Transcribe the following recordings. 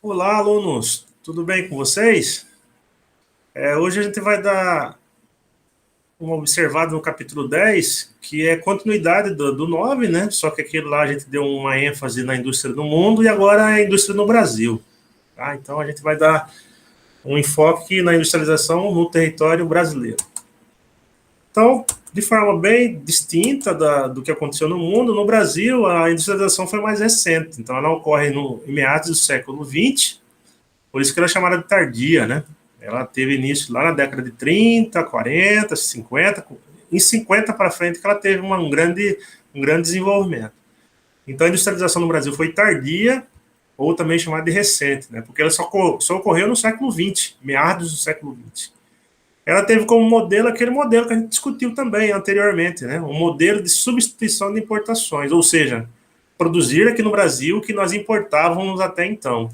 Olá, alunos, tudo bem com vocês? Hoje a gente vai dar uma observada no capítulo 10, que é continuidade do 9, né? Só que aquilo lá a gente deu uma ênfase na indústria do mundo e agora é a indústria no Brasil. Tá? Então a gente vai dar um enfoque na industrialização no território brasileiro. Então, de forma bem distinta do que aconteceu no mundo, no Brasil a industrialização foi mais recente. Então ela ocorre em meados do século XX. Por isso que ela é chamada de tardia, né? Ela teve início lá na década de 30, 40, 50, em 50 para frente que ela teve um grande desenvolvimento. Então a industrialização no Brasil foi tardia, ou também chamada de recente, né? Porque ela só ocorreu no século XX, meados do século XX. Ela teve como modelo aquele modelo que a gente discutiu também anteriormente, né? Um modelo de substituição de importações, ou seja, produzir aqui no Brasil o que nós importávamos até então.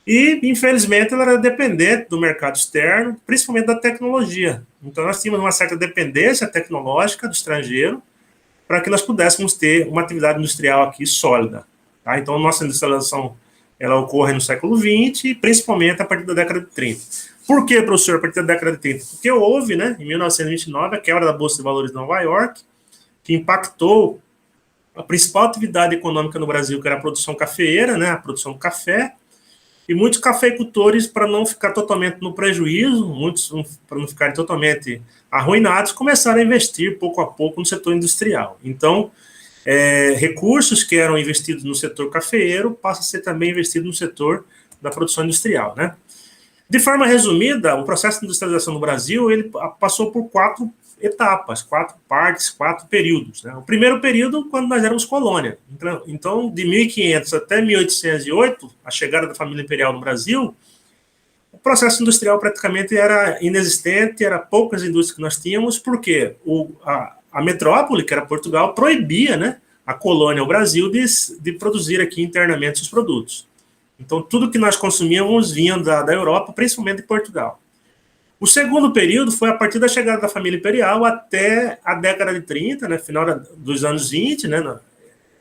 E, infelizmente, ela era dependente do mercado externo, principalmente da tecnologia. Então, nós tínhamos uma certa dependência tecnológica do estrangeiro para que nós pudéssemos ter uma atividade industrial aqui sólida. Tá? Então, nossa industrialização ela ocorre no século XX, principalmente a partir da década de 30. Por que, professor, a partir da década de 30? Porque houve, né, em 1929, a quebra da Bolsa de Valores de Nova York, que impactou a principal atividade econômica no Brasil, que era a produção cafeeira, né, a produção do café. E muitos cafeicultores, para não ficar totalmente no prejuízo, muitos para não ficarem totalmente arruinados, começaram a investir pouco a pouco no setor industrial. Então, recursos que eram investidos no setor cafeeiro passam a ser também investidos no setor da produção industrial, né? De forma resumida, o processo de industrialização no Brasil ele passou por 4 etapas, 4 partes, 4 períodos. Né? O primeiro período, quando nós éramos colônia. Então, de 1500 até 1808, a chegada da família imperial no Brasil, o processo industrial praticamente era inexistente, era poucas indústrias que nós tínhamos, porque a metrópole, que era Portugal, proibia, né, a colônia, o Brasil, de produzir aqui internamente os produtos. Então, tudo que nós consumíamos vinha da Europa, principalmente de Portugal. O segundo período foi a partir da chegada da família imperial até a década de 30, né, final dos anos 20, né,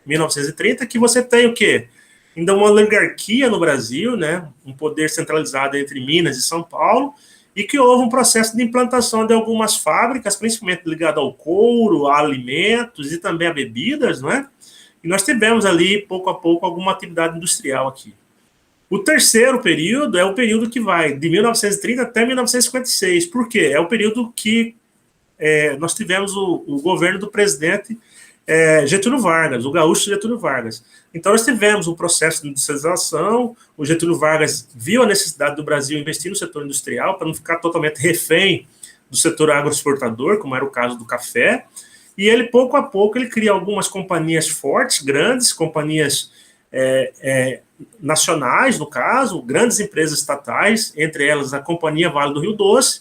1930, que você tem o quê? Ainda uma oligarquia no Brasil, né, um poder centralizado entre Minas e São Paulo, e que houve um processo de implantação de algumas fábricas, principalmente ligado ao couro, a alimentos e também a bebidas, não é? E nós tivemos ali, pouco a pouco, alguma atividade industrial aqui. O terceiro período é o período que vai de 1930 até 1956. Por quê? É o período que nós tivemos o governo do presidente Getúlio Vargas, o gaúcho Getúlio Vargas. Então, nós tivemos um processo de industrialização, o Getúlio Vargas viu a necessidade do Brasil investir no setor industrial para não ficar totalmente refém do setor agroexportador, como era o caso do café, e ele, pouco a pouco, ele cria algumas companhias fortes, grandes, companhias nacionais, no caso, grandes empresas estatais, entre elas a Companhia Vale do Rio Doce,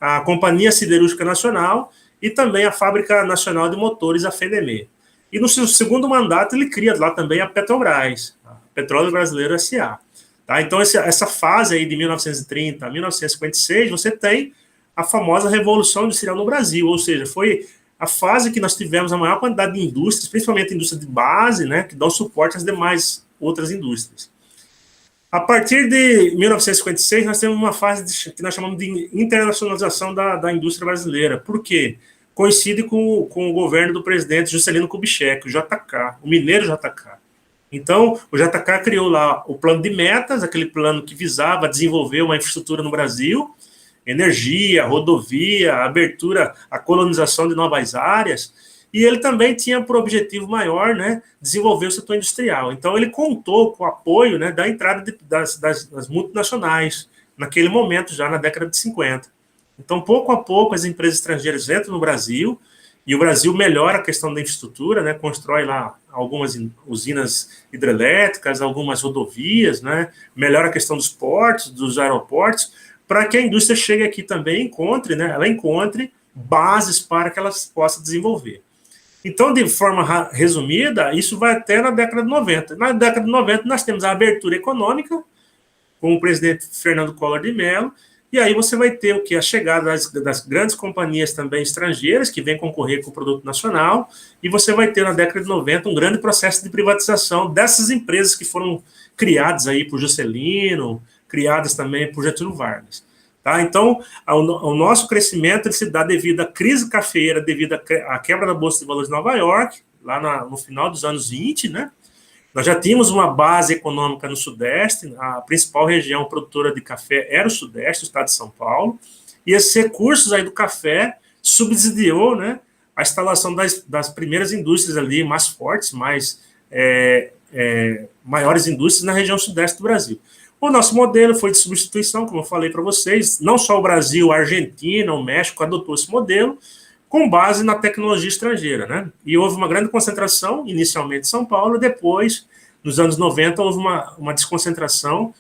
a Companhia Siderúrgica Nacional e também a Fábrica Nacional de Motores, a FENEME. E no seu segundo mandato ele cria lá também a Petrobras, a Petróleo Brasileiro S.A. Tá? Então essa fase aí de 1930 a 1956, você tem a famosa Revolução Industrial no Brasil, ou seja, foi a fase que nós tivemos a maior quantidade de indústrias, principalmente indústria de base, né, que dão suporte às demais outras indústrias. A partir de 1956, nós temos uma fase que nós chamamos de internacionalização da indústria brasileira. Por quê? Coincide com o governo do presidente Juscelino Kubitschek, o JK, o mineiro JK. Então, o JK criou lá o plano de metas, aquele plano que visava desenvolver uma infraestrutura no Brasil, energia, rodovia, abertura, a colonização de novas áreas, e ele também tinha por objetivo maior, né, desenvolver o setor industrial. Então, ele contou com o apoio, né, da entrada das multinacionais, naquele momento, já na década de 50. Então, pouco a pouco, as empresas estrangeiras entram no Brasil, e o Brasil melhora a questão da infraestrutura, né, constrói lá algumas usinas hidrelétricas, algumas rodovias, né, melhora a questão dos portos, dos aeroportos, para que a indústria chegue aqui também encontre, né, ela encontre bases para que ela possa desenvolver. Então, de forma resumida, isso vai até na década de 90. Na década de 90, nós temos a abertura econômica, com o presidente Fernando Collor de Mello, E aí você vai ter o que? A chegada das grandes companhias também estrangeiras, que vêm concorrer com o produto nacional, e você vai ter na década de 90 um grande processo de privatização dessas empresas que foram criadas aí por Juscelino, criadas também por Getúlio Vargas. Tá? Então, o nosso crescimento ele se dá devido à crise cafeeira, devido à quebra da Bolsa de Valores de Nova York, lá no final dos anos 20, né? Nós já tínhamos uma base econômica no Sudeste, a principal região produtora de café era o Sudeste, o estado de São Paulo, e esses recursos aí do café subsidiou, né, a instalação das primeiras indústrias ali mais fortes, maiores indústrias na região Sudeste do Brasil. O nosso modelo foi de substituição, como eu falei para vocês, não só o Brasil, a Argentina, o México adotou esse modelo, com base na tecnologia estrangeira, né? E houve uma grande concentração, inicialmente em São Paulo, e depois, nos anos 90, houve uma desconcentração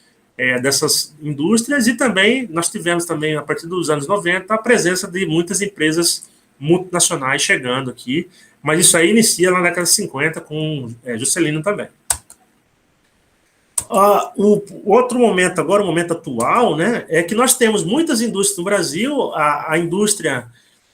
dessas indústrias, e também nós tivemos também, a partir dos anos 90, a presença de muitas empresas multinacionais chegando aqui, mas isso aí inicia na década de 50 com Juscelino também. O outro momento, agora o momento atual, né, é que nós temos muitas indústrias no Brasil, a indústria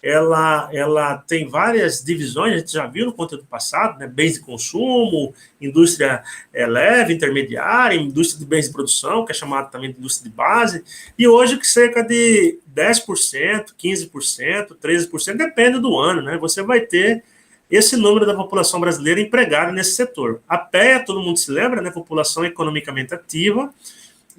ela tem várias divisões, a gente já viu no conteúdo passado, né? Bens de consumo, indústria leve, intermediária, indústria de bens de produção, que é chamada também de indústria de base, e hoje que cerca de 10%, 15%, 13%, depende do ano, né? Você vai ter esse número da população brasileira empregada nesse setor. A PEA, todo mundo se lembra, né? População economicamente ativa.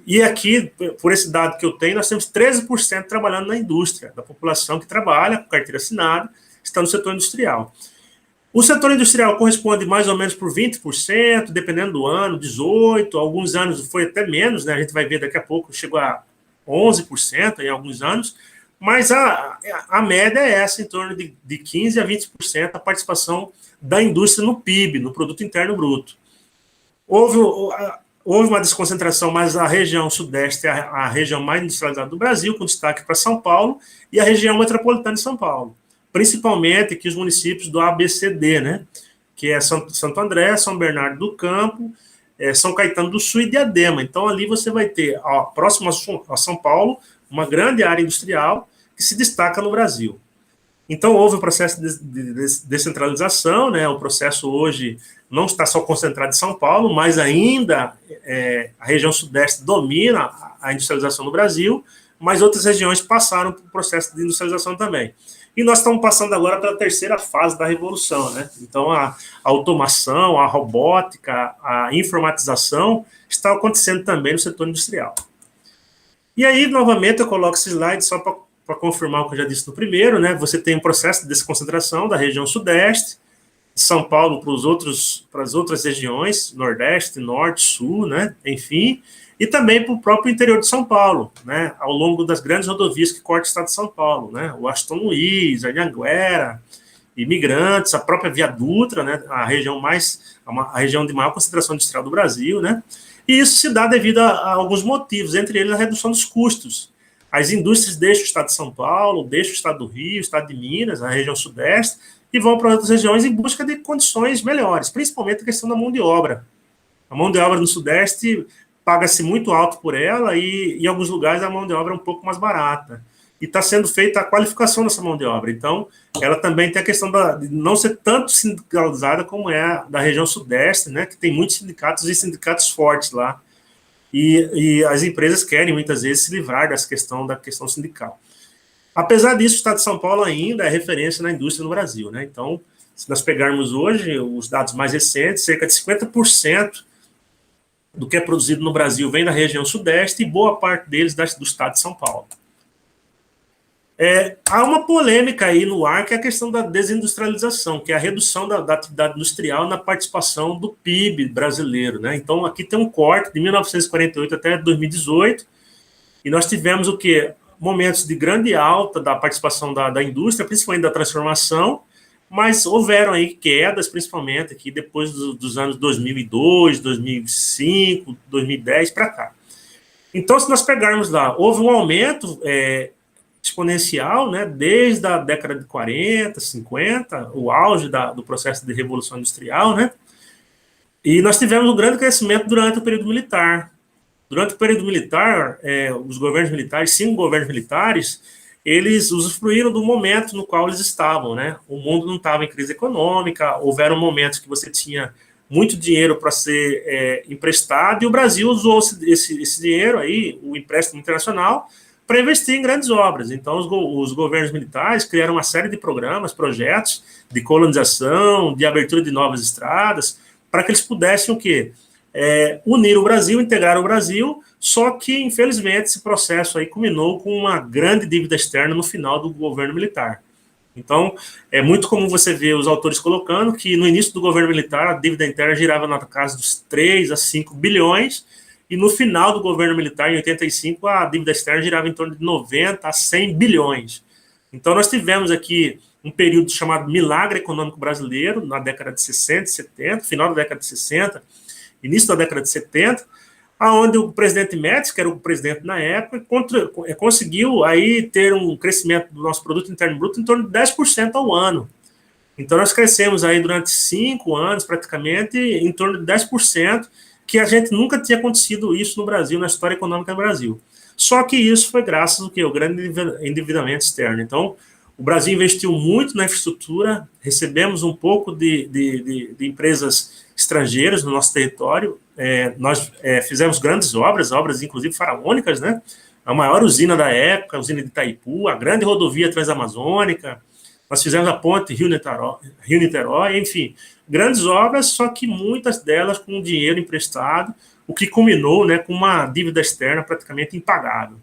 E aqui, por esse dado que eu tenho, nós temos 13% trabalhando na indústria, da população que trabalha com carteira assinada, está no setor industrial. O setor industrial corresponde mais ou menos por 20%, dependendo do ano, 18%, alguns anos foi até menos, né? A gente vai ver daqui a pouco, chegou a 11% em alguns anos, mas a média é essa, em torno de 15% a 20% a participação da indústria no PIB, no Produto Interno Bruto. Houve uma desconcentração, mas a região sudeste é a região mais industrializada do Brasil, com destaque para São Paulo, e a região metropolitana de São Paulo. Principalmente aqui os municípios do ABCD, né? Que é Santo André, São Bernardo do Campo, São Caetano do Sul e Diadema. Então, ali você vai ter, próximo a São Paulo, uma grande área industrial que se destaca no Brasil. Então, houve um processo de descentralização, né? O processo hoje não está só concentrado em São Paulo, mas ainda a região sudeste domina a industrialização no Brasil, mas outras regiões passaram por processo de industrialização também. E nós estamos passando agora pela terceira fase da revolução, né? Então, a automação, a robótica, a informatização está acontecendo também no setor industrial. E aí, novamente, eu coloco esse slide só para confirmar o que eu já disse no primeiro, né? Você tem um processo de desconcentração da região sudeste, de São Paulo para as outras regiões, Nordeste, Norte, Sul, né? Enfim, e também para o próprio interior de São Paulo, né? Ao longo das grandes rodovias que cortam o estado de São Paulo, né? O Aston Luiz, a Anhanguera, Imigrantes, a própria Via Dutra, né? A região de maior concentração industrial do Brasil, né? E isso se dá devido a alguns motivos, entre eles a redução dos custos. As indústrias deixam o estado de São Paulo, deixam o estado do Rio, o estado de Minas, a região sudeste, e vão para outras regiões em busca de condições melhores, principalmente a questão da mão de obra. A mão de obra no sudeste paga-se muito alto por ela e em alguns lugares a mão de obra é um pouco mais barata. E está sendo feita a qualificação dessa mão de obra. Então, ela também tem a questão de não ser tanto sindicalizada como é a da região sudeste, né, que tem muitos sindicatos e sindicatos fortes lá. E as empresas querem, muitas vezes, se livrar da questão sindical. Apesar disso, o estado de São Paulo ainda é referência na indústria no Brasil, né? Então, se nós pegarmos hoje os dados mais recentes, cerca de 50% do que é produzido no Brasil vem da região sudeste e boa parte deles do estado de São Paulo. Há uma polêmica aí no ar, que é a questão da desindustrialização, que é a redução da atividade industrial na participação do PIB brasileiro, né? Então, aqui tem um corte de 1948 até 2018, e nós tivemos o quê? Momentos de grande alta da participação da indústria, principalmente da transformação, mas houveram aí quedas, principalmente aqui depois dos anos 2002, 2005, 2010 para cá. Então, se nós pegarmos lá, houve um aumento exponencial, né, desde a década de 40, 50, o auge do processo de revolução industrial, né, e nós tivemos um grande crescimento durante o período militar. Durante o período militar, os governos militares, 5 governos militares, eles usufruíram do momento no qual eles estavam, né? O mundo não estava em crise econômica, houveram momentos que você tinha muito dinheiro para ser emprestado, e o Brasil usou esse dinheiro aí, o empréstimo internacional, para investir em grandes obras. Então, os governos militares criaram uma série de programas, projetos de colonização, de abertura de novas estradas, para que eles pudessem o quê? Unir o Brasil, integrar o Brasil, só que, infelizmente, esse processo aí culminou com uma grande dívida externa no final do governo militar. Então, é muito comum você ver os autores colocando que no início do governo militar a dívida interna girava na casa dos 3 a 5 bilhões, e no final do governo militar, em 85, a dívida externa girava em torno de 90 a 100 bilhões. Então, nós tivemos aqui um período chamado milagre econômico brasileiro, na década de 60, 70, final da década de 60, início da década de 70, onde o presidente Médici, que era o presidente na época, conseguiu aí ter um crescimento do nosso produto interno bruto em torno de 10% ao ano. Então, nós crescemos aí durante 5 anos, praticamente, em torno de 10%, que a gente nunca tinha acontecido isso no Brasil, na história econômica do Brasil. Só que isso foi graças ao grande endividamento externo. Então, o Brasil investiu muito na infraestrutura, recebemos um pouco de empresas estrangeiras no nosso território, nós fizemos grandes obras inclusive faraônicas, né? A maior usina da época, a usina de Itaipu, a grande rodovia transamazônica, nós fizemos a ponte Rio-Niterói, enfim, grandes obras, só que muitas delas com dinheiro emprestado, o que culminou, né, com uma dívida externa praticamente impagável.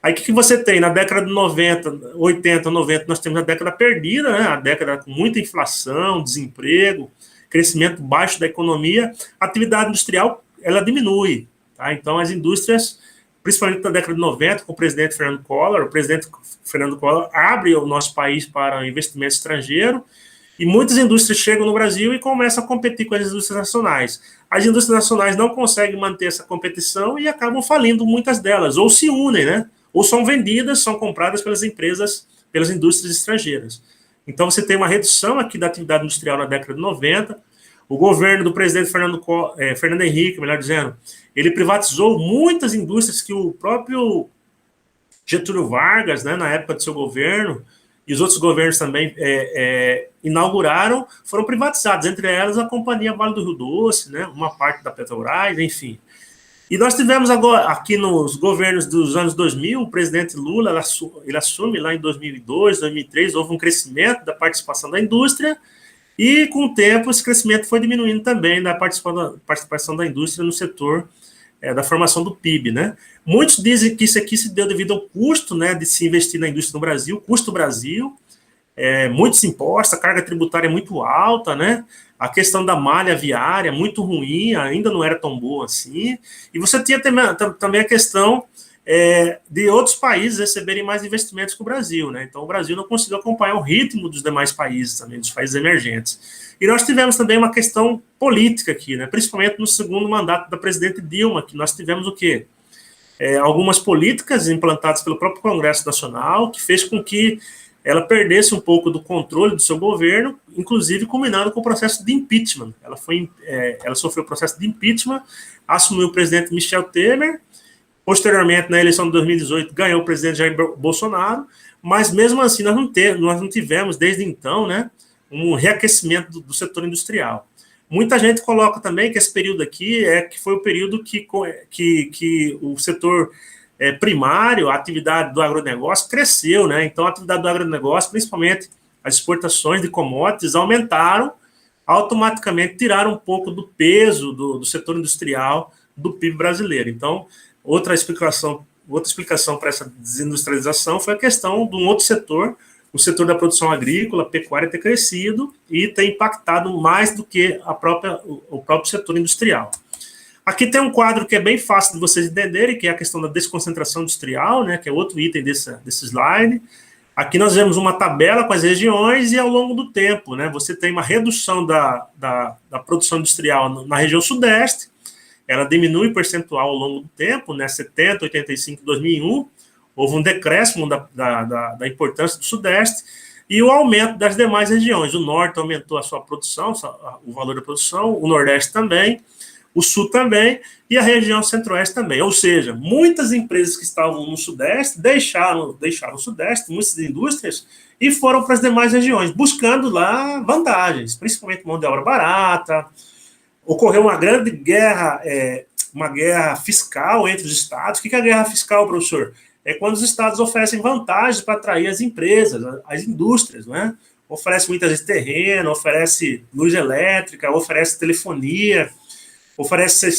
Aí o que você tem? Na década de 90, 80, 90, nós temos a década perdida, né, a década com muita inflação, desemprego, crescimento baixo da economia, a atividade industrial ela diminui. Tá? Então, as indústrias, principalmente na década de 90, com o presidente Fernando Collor, o presidente Fernando Collor abre o nosso país para investimento estrangeiro, e muitas indústrias chegam no Brasil e começam a competir com as indústrias nacionais. As indústrias nacionais não conseguem manter essa competição e acabam falindo muitas delas, ou se unem, né? Ou são vendidas, são compradas pelas empresas, pelas indústrias estrangeiras. Então, você tem uma redução aqui da atividade industrial na década de 90. O governo do presidente Fernando Henrique, melhor dizendo, ele privatizou muitas indústrias que o próprio Getúlio Vargas, né, na época do seu governo, e os outros governos também inauguraram, foram privatizados, entre elas a Companhia Vale do Rio Doce, né, uma parte da Petrobras, enfim. E nós tivemos agora, aqui nos governos dos anos 2000, o presidente Lula, ele assume lá em 2002, 2003, houve um crescimento da participação da indústria, e com o tempo esse crescimento foi diminuindo também da participação da indústria no setor da formação do PIB, né? Muitos dizem que isso aqui se deu devido ao custo, né, de se investir na indústria no Brasil, custo Brasil, muitos impostos, a carga tributária é muito alta, né? A questão da malha viária muito ruim, ainda não era tão boa assim, e você tinha também a questão de outros países receberem mais investimentos que o Brasil, né? Então o Brasil não conseguiu acompanhar o ritmo dos demais países também, dos países emergentes. E nós tivemos também uma questão política aqui, né? Principalmente no segundo mandato da presidente Dilma, que nós tivemos o quê? Algumas políticas implantadas pelo próprio Congresso Nacional, que fez com que ela perdesse um pouco do controle do seu governo, inclusive culminando com o processo de impeachment. Ela sofreu o processo de impeachment, assumiu o presidente Michel Temer, posteriormente, na eleição de 2018, ganhou o presidente Jair Bolsonaro, mas mesmo assim nós não tivemos, desde então, né, um reaquecimento do setor industrial. Muita gente coloca também que esse período aqui que foi o período que o setor primário, a atividade do agronegócio cresceu, né? Então a atividade do agronegócio, principalmente as exportações de commodities, aumentaram, automaticamente tiraram um pouco do peso do setor industrial do PIB brasileiro. Então, outra explicação para essa desindustrialização foi a questão de um outro setor, o setor da produção agrícola, pecuária, ter crescido e ter impactado mais do que o próprio setor industrial. Aqui tem um quadro que é bem fácil de vocês entenderem, que é a questão da desconcentração industrial, né, que é outro item desse slide. Aqui nós vemos uma tabela com as regiões e ao longo do tempo, né, você tem uma redução da produção industrial na região sudeste, ela diminui percentual ao longo do tempo, né, 70, 85, 2001, houve um decréscimo da importância do sudeste e o aumento das demais regiões. O norte aumentou a sua produção, o valor da produção, o nordeste também. o Sul também, e a região Centro-Oeste também. Ou seja, muitas empresas que estavam no Sudeste deixaram o Sudeste, muitas indústrias, e foram para as demais regiões, buscando lá vantagens, principalmente mão de obra barata. Ocorreu uma grande guerra, uma guerra fiscal entre os estados. O que é a guerra fiscal, professor? É quando os estados oferecem vantagens para atrair as empresas, as indústrias, né? Oferece muitas vezes terreno, oferece luz elétrica, oferece telefonia, oferece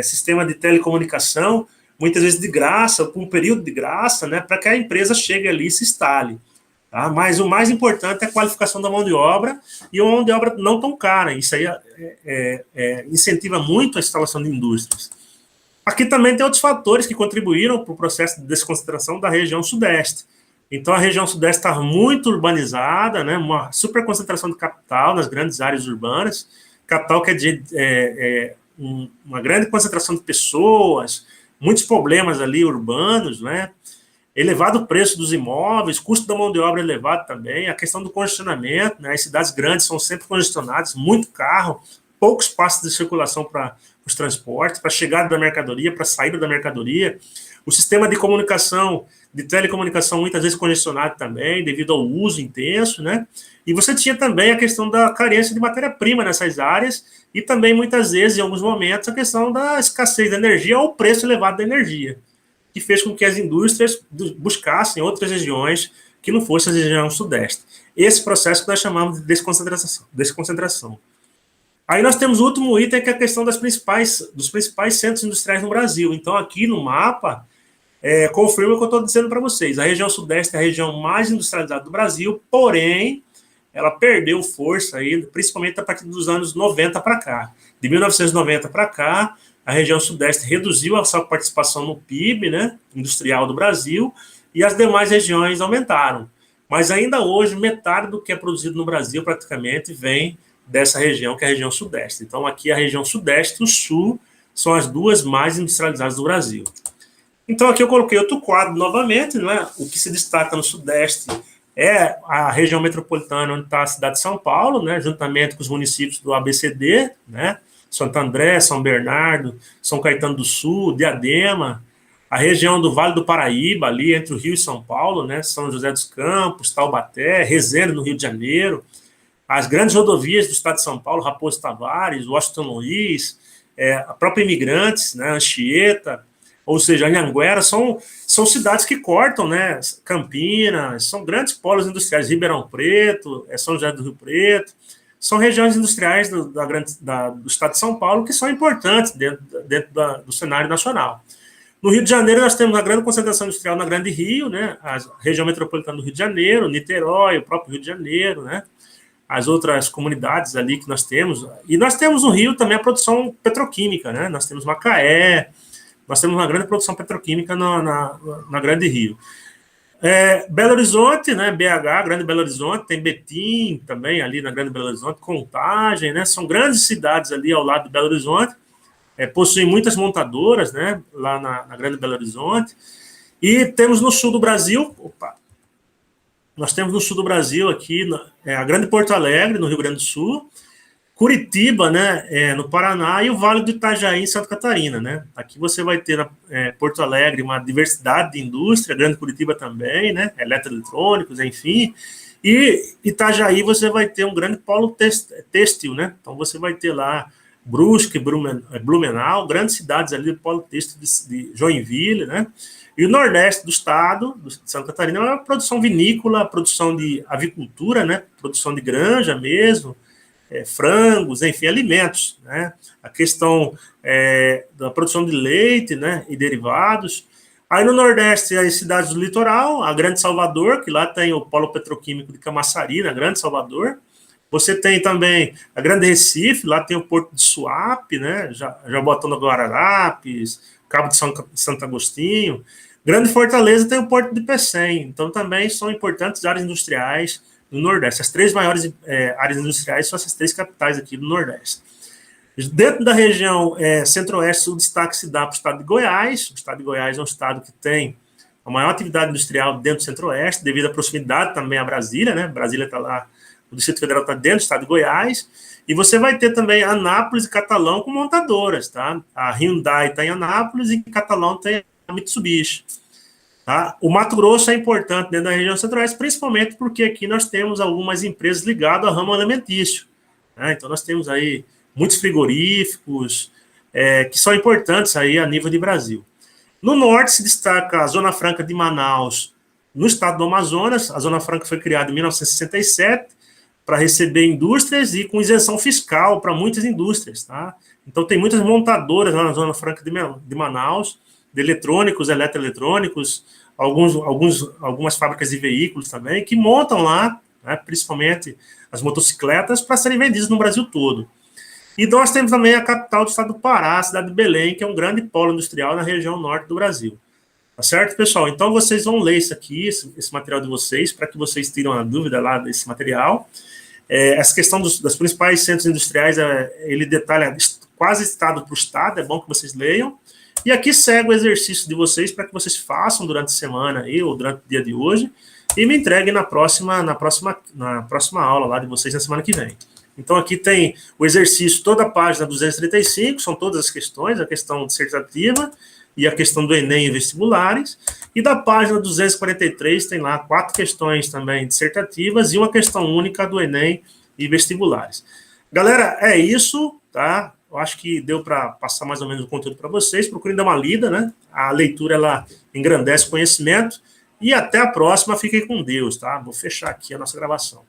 sistema de telecomunicação, muitas vezes de graça, por um período de graça, né, para que a empresa chegue ali e se instale. Tá? Mas o mais importante é a qualificação da mão de obra e uma mão de obra não tão cara. Isso aí incentiva muito a instalação de indústrias. Aqui também tem outros fatores que contribuíram para o processo de desconcentração da região Sudeste. Então, a região Sudeste está muito urbanizada, né, uma superconcentração de capital nas grandes áreas urbanas, capital que uma grande concentração de pessoas, muitos problemas ali urbanos, né, elevado preço dos imóveis, custo da mão de obra elevado também, a questão do congestionamento, né, as cidades grandes são sempre congestionadas, muito carro, pouco espaço de circulação para os transportes, para a chegada da mercadoria, para a saída da mercadoria, o sistema de comunicação, de telecomunicação, muitas vezes congestionado também, devido ao uso intenso, né? E você tinha também a questão da carência de matéria-prima nessas áreas e também, muitas vezes, em alguns momentos, a questão da escassez da energia ou o preço elevado da energia, que fez com que as indústrias buscassem outras regiões que não fosse a região Sudeste. Esse processo que nós chamamos de desconcentração. Aí nós temos o último item, que é a questão dos principais centros industriais no Brasil. Então, aqui no mapa, confirma o que eu estou dizendo para vocês. A região Sudeste é a região mais industrializada do Brasil, porém, ela perdeu força, aí, principalmente a partir dos anos 90 para cá. De 1990 para cá, a região Sudeste reduziu a sua participação no PIB, né, industrial do Brasil, e as demais regiões aumentaram. Mas ainda hoje, metade do que é produzido no Brasil, praticamente, vem dessa região, que é a região Sudeste. Então, aqui a região Sudeste e o Sul são as duas mais industrializadas do Brasil. Então, aqui eu coloquei outro quadro novamente, né? O que se destaca no Sudeste é a região metropolitana, onde está a cidade de São Paulo, né? Juntamente com os municípios do ABCD, né? Santo André, São Bernardo, São Caetano do Sul, Diadema, a região do Vale do Paraíba, ali entre o Rio e São Paulo, né? São José dos Campos, Taubaté, Resende, no Rio de Janeiro, as grandes rodovias do estado de São Paulo, Raposo Tavares, Washington Luiz, a própria Imigrantes, né? Anchieta, ou seja, Anhanguera, são cidades que cortam, né? Campinas, são grandes polos industriais, Ribeirão Preto, São José do Rio Preto, são regiões industriais do estado de São Paulo que são importantes dentro do cenário nacional. No Rio de Janeiro, nós temos a grande concentração industrial na Grande Rio, né? A região metropolitana do Rio de Janeiro, Niterói, o próprio Rio de Janeiro, né? As outras comunidades ali que nós temos. E nós temos no Rio também a produção petroquímica, né? Nós temos Macaé, nós temos uma grande produção petroquímica na Grande Rio. Belo Horizonte, né, BH, Grande Belo Horizonte, tem Betim também ali na Grande Belo Horizonte, Contagem, né, são grandes cidades ali ao lado de Belo Horizonte, possuem muitas montadoras, né, lá na Grande Belo Horizonte, e temos no sul do Brasil, nós temos no sul do Brasil aqui, a Grande Porto Alegre, no Rio Grande do Sul, Curitiba, né, no Paraná, e o Vale do Itajaí, em Santa Catarina, né? Aqui você vai ter Porto Alegre uma diversidade de indústria, Grande Curitiba também, né? Eletroeletrônicos, enfim. E Itajaí você vai ter um grande polo têxtil, né? Então você vai ter lá Brusque, Blumenau, grandes cidades ali do polo têxtil de Joinville, né? E o Nordeste do estado, de Santa Catarina, é uma produção vinícola, produção de avicultura, né? Produção de granja mesmo, frangos, enfim, alimentos, né? A questão da produção de leite, né, e derivados. Aí no Nordeste, as cidades do litoral, a Grande Salvador, que lá tem o polo petroquímico de Camaçari, na Grande Salvador. Você tem também a Grande Recife, lá tem o Porto de Suape, né, Jaboatão do Guararapes, Cabo de Santo Agostinho. Grande Fortaleza tem o Porto de Pecém, então também são importantes áreas industriais no Nordeste. As três maiores áreas industriais são essas três capitais aqui do Nordeste. Dentro da região Centro-Oeste, o destaque se dá para o estado de Goiás. O estado de Goiás é um estado que tem a maior atividade industrial dentro do Centro-Oeste, devido à proximidade também a Brasília, né? Brasília está lá o Distrito Federal está dentro do estado de Goiás, e você vai ter também Anápolis e Catalão com montadoras, tá? A Hyundai está em Anápolis e Catalão tem a Mitsubishi. Tá? O Mato Grosso é importante dentro da região centro-oeste, principalmente porque aqui nós temos algumas empresas ligadas ao ramo alimentício. Né? Então nós temos aí muitos frigoríficos que são importantes aí a nível de Brasil. No norte se destaca a Zona Franca de Manaus, no estado do Amazonas. A Zona Franca foi criada em 1967 para receber indústrias e com isenção fiscal para muitas indústrias. Tá? Então tem muitas montadoras lá na Zona Franca de Manaus, de eletrônicos, eletroeletrônicos, algumas fábricas de veículos também, que montam lá, né, principalmente as motocicletas, para serem vendidas no Brasil todo. E nós temos também a capital do estado do Pará, a cidade de Belém, que é um grande polo industrial na região norte do Brasil. Tá certo, pessoal? Então vocês vão ler isso aqui, esse material de vocês, para que vocês tirem a dúvida lá desse material. Essa questão dos principais centros industriais, ele detalha quase estado por estado, é bom que vocês leiam. E aqui segue o exercício de vocês para que vocês façam durante a semana aí, ou durante o dia de hoje, e me entreguem na próxima aula lá de vocês na semana que vem. Então aqui tem o exercício, toda a página 235, são todas as questões, a questão dissertativa e a questão do Enem e vestibulares, e da página 243 tem lá 4 questões também dissertativas e uma questão única do Enem e vestibulares. Galera, é isso, tá? Eu acho que deu para passar mais ou menos o conteúdo para vocês. Procurem dar uma lida, né? A leitura, ela engrandece o conhecimento. E até a próxima. Fiquem com Deus, tá? Vou fechar aqui a nossa gravação.